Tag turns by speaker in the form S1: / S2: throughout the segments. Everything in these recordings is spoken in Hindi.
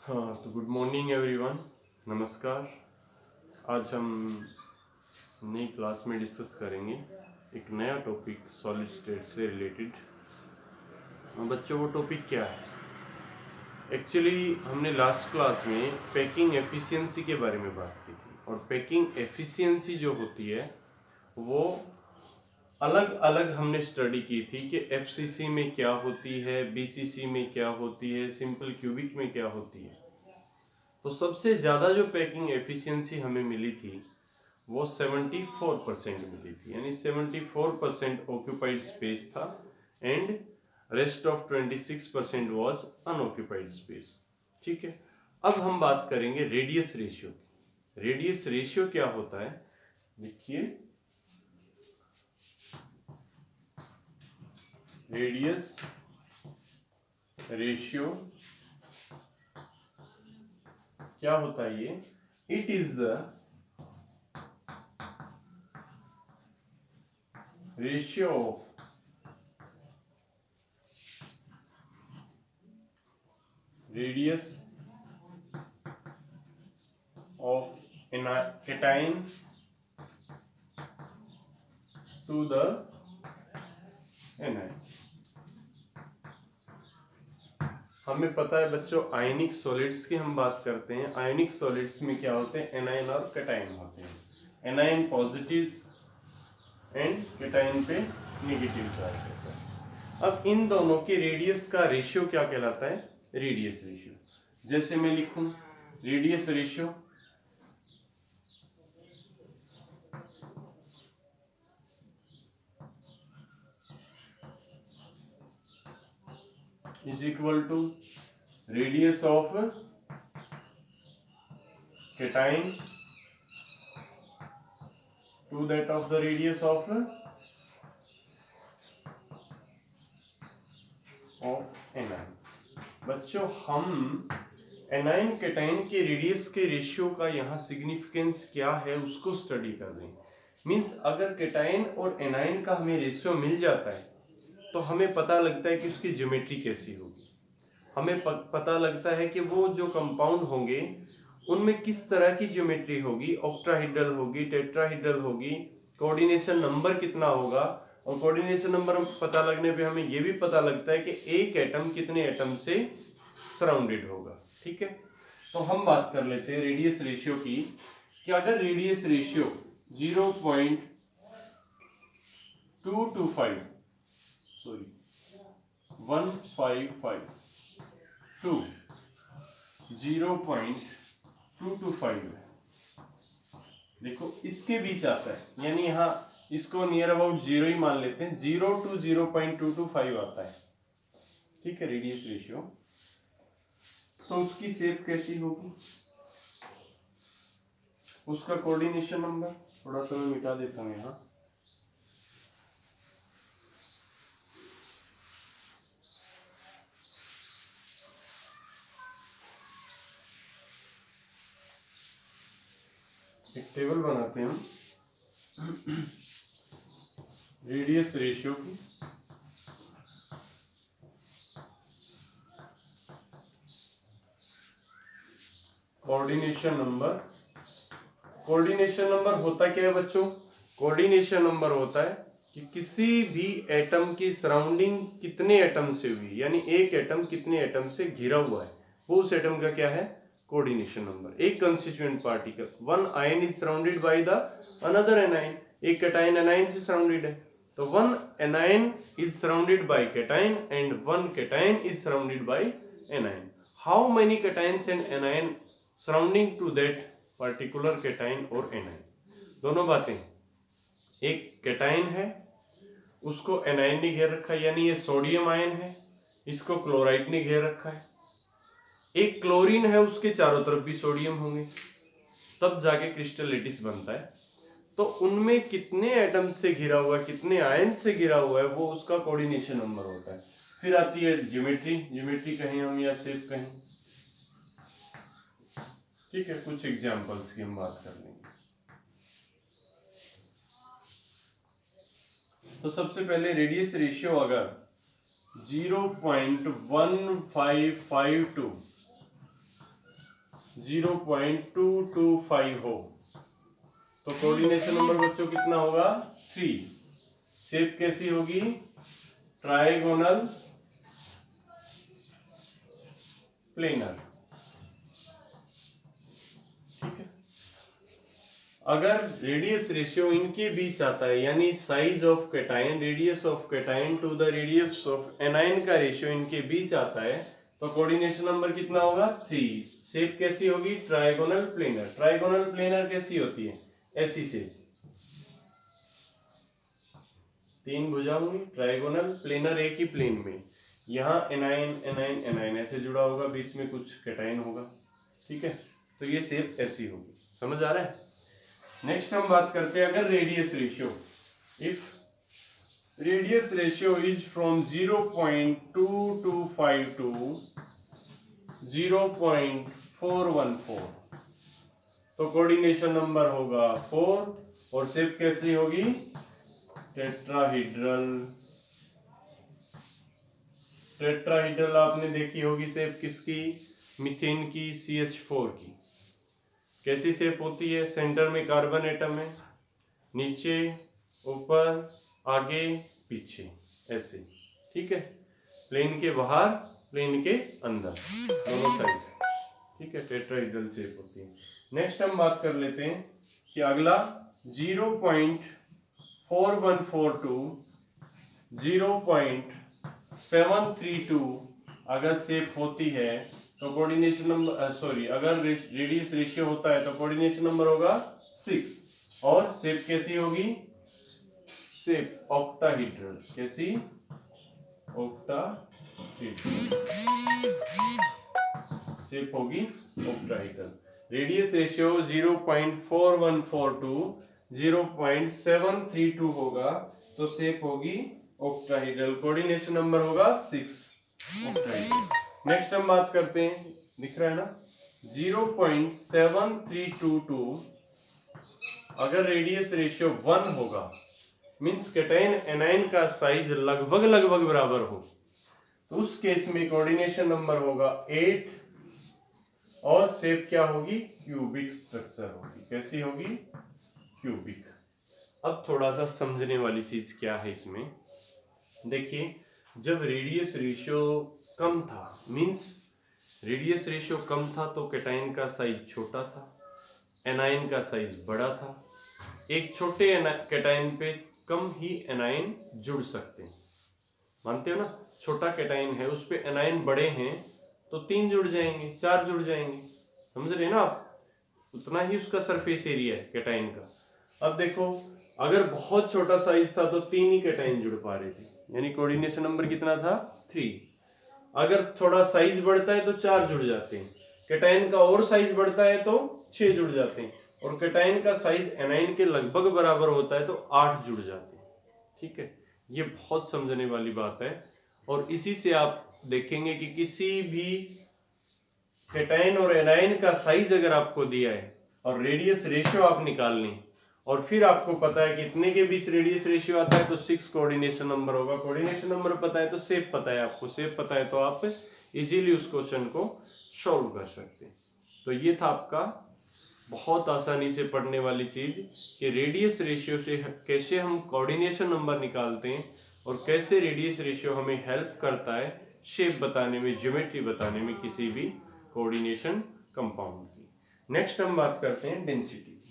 S1: हाँ, तो गुड मॉर्निंग एवरीवन। नमस्कार। आज हम नई क्लास में डिस्कस करेंगे एक नया टॉपिक सॉलिड स्टेट से रिलेटेड। बच्चों, वो टॉपिक क्या है? एक्चुअली हमने लास्ट क्लास में पैकिंग एफिशिएंसी के बारे में बात की थी, और पैकिंग एफिशिएंसी जो होती है वो अलग अलग हमने स्टडी की थी कि एफसीसी में क्या होती है, बीसीसी में क्या होती है, सिंपल क्यूबिक में क्या होती है। तो सबसे ज़्यादा जो पैकिंग एफिशिएंसी हमें मिली थी वो 74% मिली थी, यानी 74% ऑक्यूपाइड स्पेस था and rest of 26% was unoccupied space. ठीक है, अब हम बात करेंगे रेडियस रेशियो की। रेडियस रेशियो क्या होता है, देखिए। रेडियस रेशियो क्या होता है ये? It is the ratio of radius of cation to the anion। हमें पता है बच्चों, आयनिक सॉलिड्स की हम बात करते हैं। आयनिक सॉलिड्स में क्या होते हैं? एनायन और कैटायन होते हैं। एनायन पॉजिटिव एंड कैटायन पे नेगेटिव चार्ज होता है। अब इन दोनों के रेडियस का रेशियो क्या कहलाता है? Radius ratio. जैसे मैं लिखूं radius ratio is equal to radius of cation to that of the radius of A9. बच्चों, हम एनाइन कैटाइन के रेडियस के रेशियो का यहाँ सिग्निफिकेंस क्या है उसको स्टडी कर रहे हैं। मींस अगर कैटाइन और एनाइन का हमें रेशियो मिल जाता है तो हमें पता लगता है कि उसकी ज्योमेट्री कैसी होगी। हमें पता लगता है कि वो जो कंपाउंड होंगे उनमें किस तरह की ज्योमेट्री होगी, ऑक्टाहेड्रल होगी, टेट्राहेड्रल होगी, कोऑर्डिनेशन नंबर कितना होगा। और कोऑर्डिनेशन नंबर पता लगने पे हमें ये भी पता लगता है कि एक एटम कितने एटम से सराउंडेड होगा। ठीक है, तो हम बात कर लेते हैं रेडियस रेशियो की कि अगर रेडियस रेशियो 0.225 सॉरी 155 टू 0.225 है, देखो इसके बीच आता है, यानी यहाँ इसको नियर अबाउट जीरो ही मान लेते हैं। 0 to 0.225 आता है। ठीक है, रेडियस रेशियो। तो उसकी शेप कैसी होगी, उसका कोऑर्डिनेशन नंबर थोड़ा सा मैं मिटा देता हूँ यहाँ। एक टेबल बनाते हैं हम रेडियस रेशियो की। कोऑर्डिनेशन नंबर, कोऑर्डिनेशन नंबर होता क्या है बच्चों? कोऑर्डिनेशन नंबर होता है कि किसी भी एटम की सराउंडिंग कितने एटम से हुई, यानी एक एटम कितने एटम से घिरा हुआ है, वो उस एटम का क्या है? Coordination number. एक constituent particle, one ion is surrounded by the another anion. एक कैटायन एनायन से सराउंडेड है, तो one anion is surrounded by cation and one cation is surrounded by anion. How many cations and anion surrounding to that particular cation और एनायन? दोनों बातें, एक कैटायन है उसको एनायन ने घेर रखा है, यानी ये सोडियम आयन है, इसको क्लोराइड ने घेर रखा है। एक क्लोरीन है, उसके चारों तरफ भी सोडियम होंगे, तब जाके क्रिस्टल लेटिस बनता है। तो उनमें कितने एटम से घिरा हुआ है, कितने आयन से घिरा हुआ है, वो उसका कोऑर्डिनेशन नंबर होता है। फिर आती है ज्योमेट्री, ज्योमेट्री कहें हम या शेप कहें। ठीक है, कुछ एग्जांपल्स की हम बात कर लेंगे। तो सबसे पहले रेडियस रेशियो अगर 0.1552 0.225 हो तो कोऑर्डिनेशन नंबर बच्चों कितना होगा 3। शेप कैसी होगी ट्राइगोनल प्लेनर। ठीक है, अगर रेडियस रेशियो इनके बीच आता है यानी size of cation radius of cation to the radius of anion का रेशियो इनके बीच आता है तो कोऑर्डिनेशन नंबर कितना होगा 3। शेप कैसी होगी ट्राइगोनल प्लेनर। ट्राइगोनल प्लेनर कैसी होती है ऐसी शेप, 3 भुजा होंगी। ट्राइगोनल प्लेनर एक ही प्लेन में, यहाँ एनायन एनायन एनायन ऐसे जुड़ा होगा, बीच में कुछ कैटायन होगा। ठीक है, तो ये शेप ऐसी होगी। समझ आ रहा है। नेक्स्ट हम बात करते हैं अगर radius ratio, if radius ratio is from 0.225 to 0.414 तो कोऑर्डिनेशन नंबर होगा 4 और शेप कैसी होगी टेट्राहीड्रल। टेट्राहीड्रल आपने देखी होगी शेप किसकी, मीथेन की, CH4 की। कैसी शेप होती है, सेंटर में कार्बन एटम है, नीचे ऊपर आगे पीछे ऐसे। ठीक है, प्लेन के बाहर प्लेन के अंदर दोनों साइड। ठीक है, टेट्राहीड्रल शेप होती है। नेक्स्ट हम बात कर लेते हैं कि अगला 0.4142 टू 0.732 अगर शेप होती है तो कोऑर्डिनेशन नंबर अगर रेडियस रेशियो होता है तो कोऑर्डिनेशन नंबर होगा 6 और शेप कैसी होगी शेप ऑक्टाहीड्रल। कैसी ऑक्टाहीड्रल शेप होगी ऑक्टाहीड्रल। रेडियस रेशियो 0.414 टू 0.732 होगा तो शेप होगी ऑक्टाहीड्रल। कोऑर्डिनेशन नंबर होगा 6 ऑक्टाहीड्रल। नेक्स्ट हम बात करते हैं, दिख रहा है ना 0.732 अगर रेडियस रेशियो 1 होगा मींस कैटायन एनायन का साइज लगभग बराबर हो तो उस केस में कोऑर्डिनेशन नंबर होगा 8 और शेप क्या होगी क्यूबिक स्ट्रक्चर होगी। कैसी होगी क्यूबिक। अब थोड़ा सा समझने वाली चीज क्या है इसमें, देखिए जब रेडियस रेशियो कम था मींस रेडियस रेशियो कम था तो कैटायन का साइज छोटा था, एनायन का साइज बड़ा था। एक छोटे कैटायन पे कम ही एनायन जुड़ सकते हैं, मानते हो ना। छोटा कैटायन है उस पे एनायन बड़े हैं तो 3 जुड़ जाएंगे, 4 जुड़ जाएंगे, समझ रहे हैं ना आप। उतना ही उसका सरफेस एरिया है कैटायन का। अब देखो अगर बहुत छोटा साइज था तो 3 ही कैटायन जुड़ पा रहे थे, यानी कोऑर्डिनेशन नंबर कितना था 3। अगर थोड़ा साइज बढ़ता है तो 4 जुड़ जाते हैं, कैटायन का और साइज बढ़ता है तो 6 जुड़ जाते हैं और कैटायन का साइज एनायन के लगभग बराबर होता है तो 8 जुड़ जाते हैं। ठीक है, ये बहुत समझने वाली बात है और इसी से आप देखेंगे कि किसी भी कैटायन और एनायन का साइज अगर आपको दिया है और रेडियस रेशियो आप निकाल लें और फिर आपको पता है कि इतने के बीच रेडियस रेशियो आता है तो 6 कोऑर्डिनेशन नंबर होगा। कोऑर्डिनेशन नंबर पता है तो शेप पता है, आपको शेप पता है तो आप इजीली उस क्वेश्चन को सॉल्व कर सकते हैं। तो ये था आपका बहुत आसानी से पढ़ने वाली चीज कि रेडियस रेशियो से कैसे हम कोऑर्डिनेशन नंबर निकालते हैं और कैसे रेडियस रेशियो हमें हेल्प करता है शेप बताने में, ज्योमेट्री बताने में किसी भी कोऑर्डिनेशन कंपाउंड की। नेक्स्ट हम बात करते हैं डेंसिटी।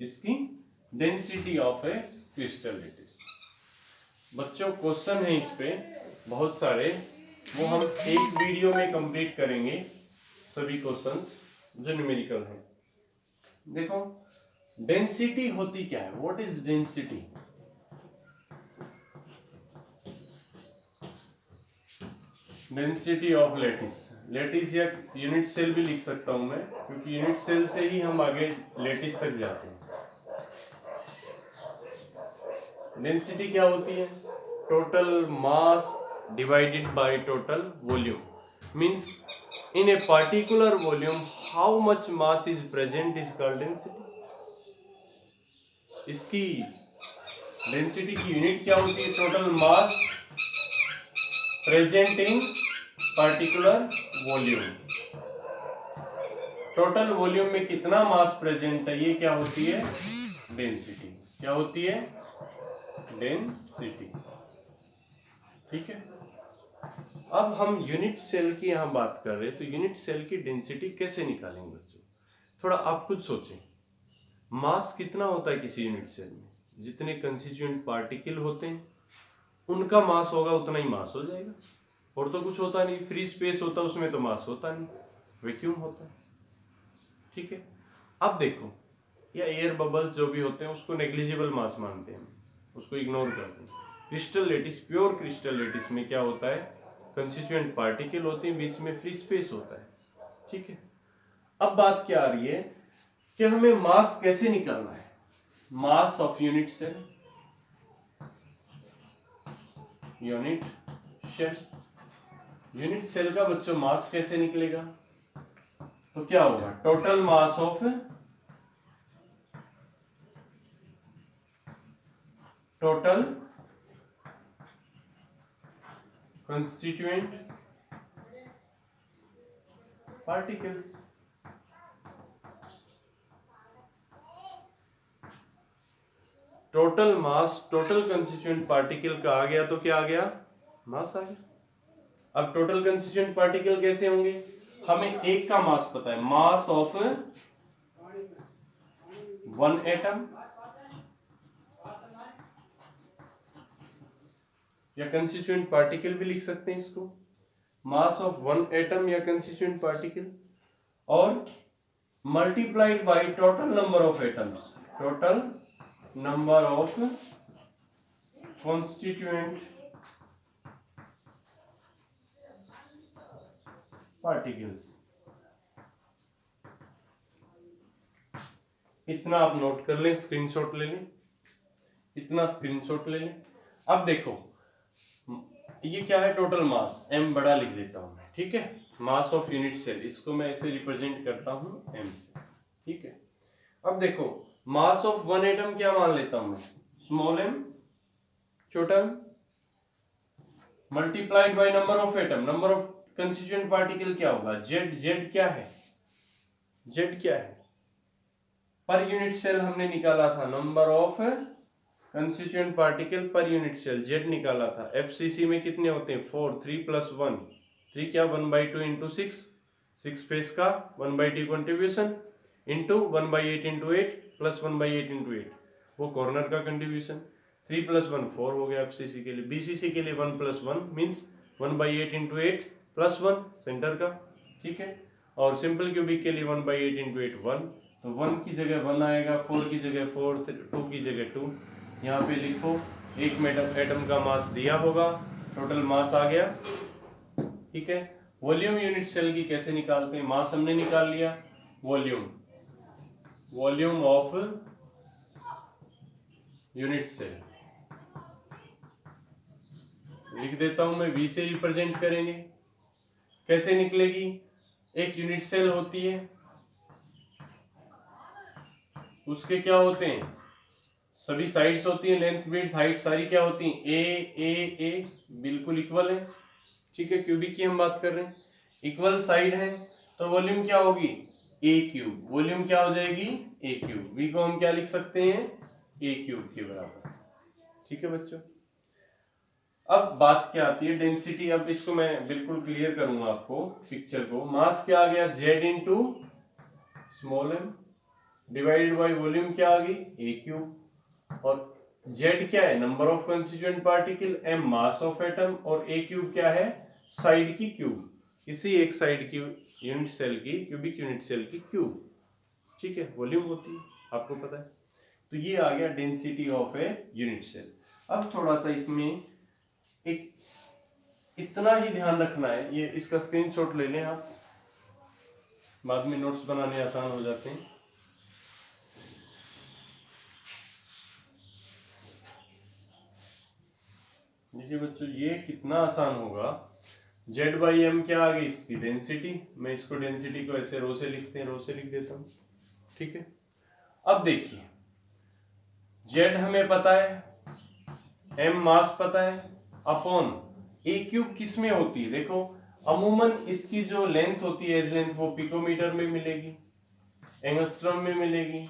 S1: किसकी? Density of A crystal lettuce. बच्चों क्वेश्चन है इस पे बहुत सारे, वो हम एक वीडियो में कंप्लीट करेंगे सभी क्वेश्चंस जो न्यूमेरिकल हैं। देखो डेंसिटी होती क्या है, what is density? Density of lattice, lattice या यूनिट सेल भी लिख सकता हूं मैं क्योंकि यूनिट सेल से ही हम आगे लेटिस तक जाते हैं। डेंसिटी क्या होती है? Total mass divided by total volume, means in a particular volume how much mass is present is called density। इसकी डेंसिटी की यूनिट क्या होती है? Total mass present in particular volume. Total volume में कितना मास प्रेजेंट है, ये क्या होती है, डेंसिटी। क्या होती है, डेंसिटी। ठीक है। अब हम यूनिट सेल की यहां बात कर रहे हैं, तो यूनिट सेल की डेंसिटी कैसे निकालेंगे बच्चों, थोड़ा आप खुद सोचें। मास कितना होता है किसी यूनिट सेल में, जितने कंस्टिट्यूएंट पार्टिकल होते हैं उनका मास होगा उतना ही मास हो जाएगा, और तो कुछ होता नहीं। फ्री स्पेस होता है उसमें तो मास होता नहीं, वैक्यूम होता है। ठीक है। अब देखो, या एयर बबल्स जो भी होते हैं उसको नेग्लिजिबल मास मानते हैं, उसको इग्नोर करते हैं। Crystal lettuce, pure crystal lettuce में क्या होता है, कंस्टिट्यूएंट पार्टिकल होते हैं, बीच में फ्री स्पेस होता है। ठीक है। अब बात क्या आ रही है कि हमें मास कैसे निकालना है, mass of unit cell, unit cell. Unit cell का बच्चों मास कैसे निकलेगा, तो क्या होगा, total mass of total constituent particles. Total mass total constituent particle का आ गया तो क्या आ गया, मास आ गया। अब टोटल कंस्टिट्यूएंट पार्टिकल कैसे होंगे, हमें एक का मास पता है, मास ऑफ वन एटम, या कंस्टिट्यूएंट पार्टिकल भी लिख सकते हैं इसको, मास ऑफ वन एटम या कंस्टिट्यूएंट पार्टिकल, और multiplied by total number of atoms, total number of constituent particles. इतना आप नोट कर लें, स्क्रीनशॉट ले लें, इतना स्क्रीनशॉट ले लें। अब देखो ये क्या है, टोटल मास, m बड़ा लिख देता हूं मैं। ठीक है, मास ऑफ यूनिट सेल, इसको मैं ऐसे रिप्रेजेंट करता हूं m से। ठीक है। अब देखो मास ऑफ वन एटम क्या मान लेता हूं मैं, स्मॉल m, छोटा m, multiplied by number of atom, number of constituent particle क्या होगा, z। z क्या है, z क्या है, पर यूनिट सेल हमने निकाला था, number of constituent particle per unit cell, z निकाला था। एफसीसी में कितने होते हैं, 4, 3 + 1, 3 क्या 1/2 इंटू 6, 6 स्पेस का 1/2 contribution into 1/8 into 8 plus 1/8 into 8, वो कॉर्नर का कंट्रीब्यूशन। 3 + 1 4 हो गया एफसीसी के लिए। बीसीसी के लिए 1 + 1 मीन्स 1/8 इंटू 8 प्लस 1 सेंटर का। ठीक है। और सिंपल क्यूबिक के लिए 1/8 इंटू 8 1, तो 1 की जगह 1 आएगा, 4 की जगह 4, 2 की जगह 2। यहाँ पे लिखो, एक एटम का मास दिया होगा, टोटल मास आ गया। ठीक है। वॉल्यूम यूनिट सेल की कैसे निकालते हैं, मास हमने निकाल लिया, volume, volume of unit cell लिख देता हूं मैं, V से रिप्रेजेंट करेंगे। कैसे निकलेगी, एक यूनिट सेल होती है, उसके क्या होते हैं, सभी साइड्स होती हैं, लेंथ विड्थ हाइट सारी क्या होती हैं, ए बिल्कुल इक्वल है। ठीक है, क्यूबिक की हम बात कर रहे हैं, इक्वल साइड है, तो वॉल्यूम क्या होगी, ए क्यूब। वॉल्यूम क्या हो जाएगी, ए क्यूब। वी को हम क्या लिख सकते हैं, ए क्यूब के बराबर। ठीक है बच्चों। अब बात क्या आती है, डेंसिटी। अब इसको मैं बिल्कुल क्लियर करूंगा आपको पिक्चर को। मास क्या आ गया, z into small m divided by volume क्या आ गई, ए क्यूब, और z क्या है, number of constituent particle, m mass of atom, और a क्यूब क्या है, साइड की क्यूब, किसी एक साइड की यूनिट सेल की, क्यूबिक यूनिट सेल की क्यूब। ठीक है, वॉल्यूम होती है, आपको पता है। तो ये आ गया density of a unit cell. अब थोड़ा सा इसमें एक इतना ही ध्यान रखना है, ये इसका स्क्रीनशॉट ले लें आप, बाद में नोट्स बनाने आसान हो जाते हैं। देखिए बच्चों, ये कितना आसान होगा, Z/m क्या आ गई, इसकी डेंसिटी। मैं इसको डेंसिटी को ऐसे रो से लिखते हैं, रो से लिख देता हूं। ठीक है। अब देखिए, Z हमें पता है, m मास पता है, अपॉन a क्यूब किस में होती है, देखो अमूमन इसकी जो लेंथ होती है, एज लेंथ, वो पिकोमीटर में मिलेगी, एंगस्ट्रम में मिलेगी,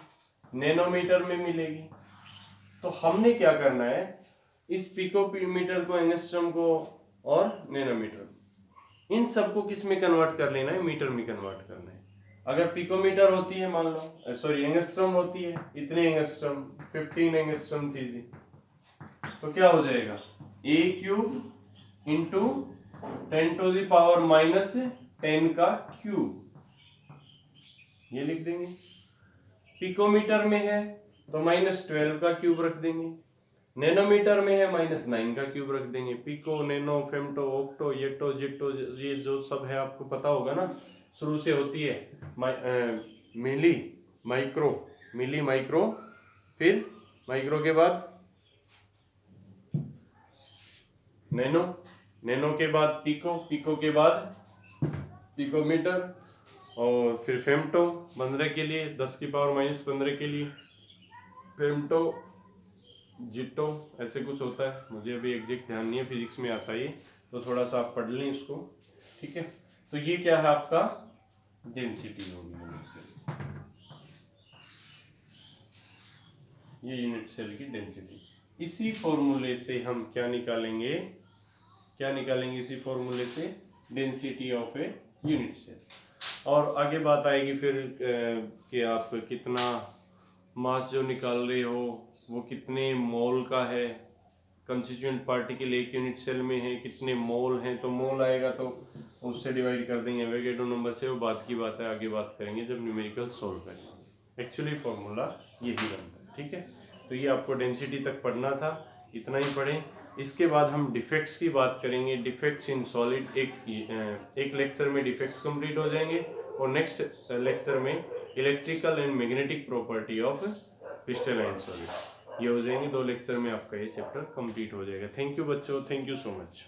S1: नैनोमीटर में मिलेगी। तो हमने क्या करना है, इस पिकोमीटर को, एंगस्ट्रम को और नैनोमीटर, इन सबको किस में कन्वर्ट कर लेना है, मीटर में कन्वर्ट करना है। अगर पिकोमीटर होती है, मान लो सॉरी एंगस्ट्रम होती है, इतने एंगस्ट्रम, 15 एंगस्ट्रम थी, तो क्या हो जाएगा, ए क्यूब इंटू 10⁻⁻10 का क्यूब, ये लिख देंगे। पिकोमीटर में है तो -12 का क्यूब रख देंगे, नैनोमीटर में है -9 का क्यूब रख देंगे। पिको, नैनो, फेम्टो, ऑक्टो, येटो, जिटो, ये जो सब है आपको पता होगा ना, शुरू से होती है मिली, माइक्रो, मिली, माइक्रो, फिर माइक्रो के बाद नैनो, नैनो के बाद पिको, पिको के बाद पिकोमीटर, और फिर फेम्टो 15 के लिए, 10⁻⁻15 के लिए, फेम्टो, जिटो, ऐसे कुछ होता है, मुझे अभी एग्जैक्ट ध्यान नहीं है, फिजिक्स में आता है ये, तो थोड़ा सा आप पढ़ लें इसको, ठीक है। तो ये क्या है आपका, डेंसिटी होगी यूनिट सेल, ये यूनिट सेल की डेंसिटी। इसी फॉर्मूले से हम क्या निकालेंगे, इसी फॉर्मूले से density of a unit cell. और आगे बात आएगी फिर कि आप कितना मास जो निकाल रहे हो वो कितने मोल का है, कंस्टिट्यूएंट पार्टिकल एक यूनिट सेल में है कितने मोल हैं, तो मोल आएगा तो उससे डिवाइड कर देंगे एवोगैड्रो नंबर से, वो बात की बात है, आगे बात करेंगे जब न्यूमेरिकल सॉल्व करेंगे। एक्चुअली फॉर्मूला यही बनता है, ठीक है। तो ये आपको डेंसिटी तक पढ़ना था, इतना ही पढ़ें। इसके बाद हम डिफेक्ट्स की बात करेंगे, डिफेक्ट्स इन सॉलिड, एक लेक्चर में डिफेक्ट्स कंप्लीट हो जाएंगे, और नेक्स्ट लेक्चर में electrical and magnetic property of crystalline solid, ये हो जाएंगे 2 लेक्चर में, आपका ये चैप्टर कंप्लीट हो जाएगा। थैंक यू बच्चों, थैंक यू सो मच।